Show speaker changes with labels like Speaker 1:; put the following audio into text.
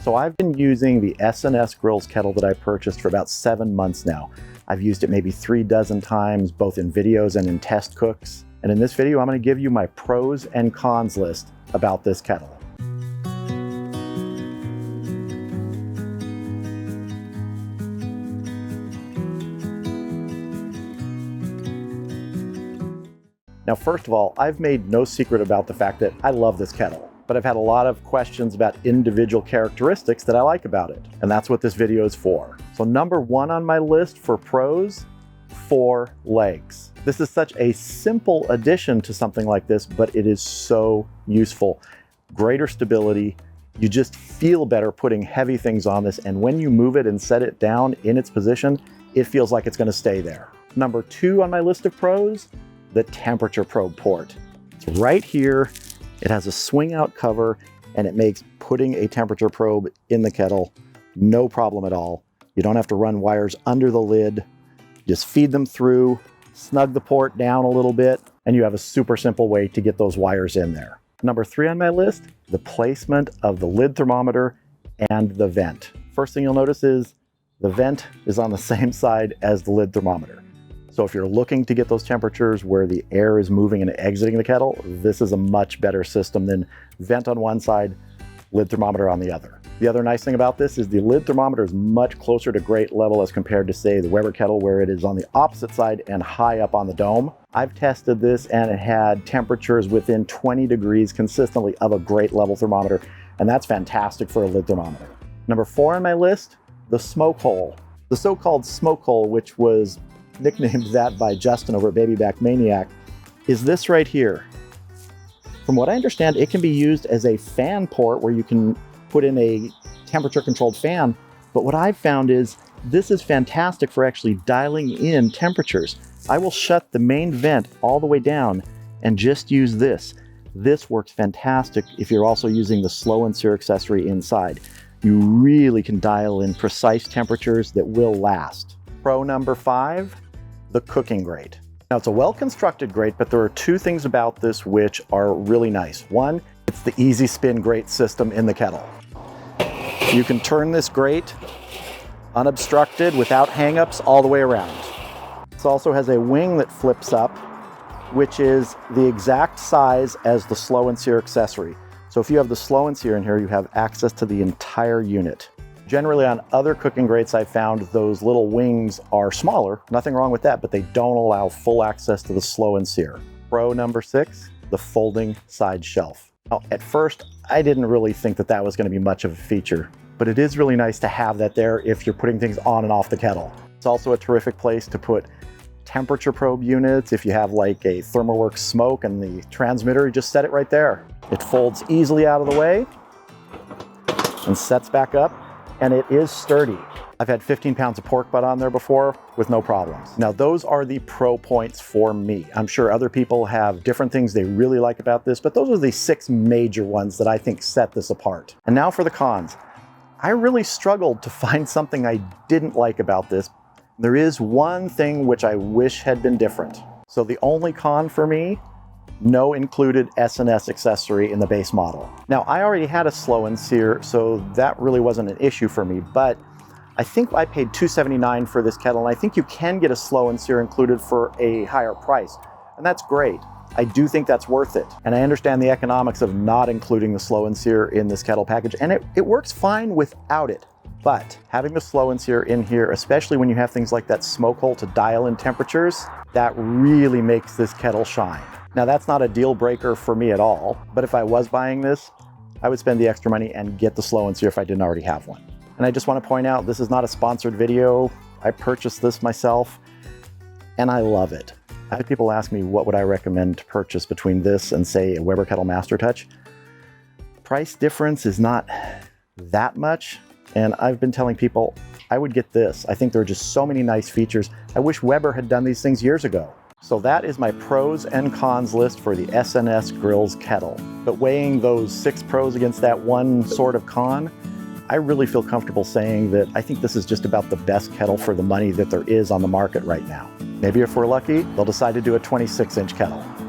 Speaker 1: So I've been using the SnS Grills Kettle that I purchased for about 7 months now. I've used it maybe 3 dozen times, both in videos and in test cooks. And in this video, I'm going to give you my pros and cons list about this kettle. Now, first of all, I've made no secret about the fact that I love this kettle, but I've had a lot of questions about individual characteristics that I like about it, and that's what this video is for. So number 1 on my list for pros, 4 legs. This is such a simple addition to something like this, but it is so useful. Greater stability. You just feel better putting heavy things on this, and when you move it and set it down in its position, it feels like it's going to stay there. Number 2 on my list of pros, the temperature probe port. It's right here. It has a swing out cover, and it makes putting a temperature probe in the kettle no problem at all. You don't have to run wires under the lid. Just feed them through, snug the port down a little bit, and you have a super simple way to get those wires in there. Number 3 on my list, the placement of the lid thermometer and the vent. First thing you'll notice is the vent is on the same side as the lid thermometer. So if you're looking to get those temperatures where the air is moving and exiting the kettle, this is a much better system than vent on one side, lid thermometer on the other. The other nice thing about this is the lid thermometer is much closer to grate level as compared to, say, the Weber kettle, where it is on the opposite side and high up on the dome. I've tested this and it had temperatures within 20 degrees consistently of a grate level thermometer, and that's fantastic for a lid thermometer. Number 4 on my list, the smoke hole. The so-called smoke hole, which was nicknamed that by Justin over at Baby Back Maniac, is this right here. From what I understand, it can be used as a fan port where you can put in a temperature controlled fan, but what I've found is this is fantastic for actually dialing in temperatures. I will shut the main vent all the way down and just use this. This works fantastic if you're also using the slow and sear accessory inside. You really can dial in precise temperatures that will last. Pro number 5, the cooking grate. Now, it's a well-constructed grate, but there are 2 things about this which are really nice. One, it's the easy spin grate system in the kettle. You can turn this grate unobstructed without hang-ups all the way around. This also has a wing that flips up, which is the exact size as the slow and sear accessory. So if you have the slow and sear in here, you have access to the entire unit. Generally on other cooking grates, I've found those little wings are smaller, nothing wrong with that, but they don't allow full access to the slow and sear. Pro number 6, the folding side shelf. Now, at first, I didn't really think that that was going to be much of a feature, but it is really nice to have that there if you're putting things on and off the kettle. It's also a terrific place to put temperature probe units. If you have like a ThermoWorks smoke and the transmitter, you just set it right there. It folds easily out of the way and sets back up. And it is sturdy. I've had 15 pounds of pork butt on there before with no problems. Now, those are the pro points for me. I'm sure other people have different things they really like about this, but those are the 6 major ones that I think set this apart. And now for the cons. I really struggled to find something I didn't like about this. There is one thing which I wish had been different. So the only con for me, no included SnS accessory in the base model. Now, I already had a slow and sear, so that really wasn't an issue for me, but I think I paid $279 for this kettle, and I think you can get a slow and sear included for a higher price, and that's great. I do think that's worth it, and I understand the economics of not including the slow and sear in this kettle package, and it works fine without it. But having the slow and sear in here, especially when you have things like that smoke hole to dial in temperatures, that really makes this kettle shine. Now, that's not a deal breaker for me at all, but if I was buying this, I would spend the extra money and get the slow and sear if I didn't already have one. And I just want to point out, this is not a sponsored video. I purchased this myself, and I love it. I had people ask me what would I recommend to purchase between this and, say, a Weber Kettle Master Touch. Price difference is not that much, and I've been telling people I would get this. I think there are just so many nice features. I wish Weber had done these things years ago. So that is my pros and cons list for the SnS Grills Kettle. But weighing those 6 pros against that one sort of con, I really feel comfortable saying that I think this is just about the best kettle for the money that there is on the market right now. Maybe if we're lucky, they'll decide to do a 26-inch kettle.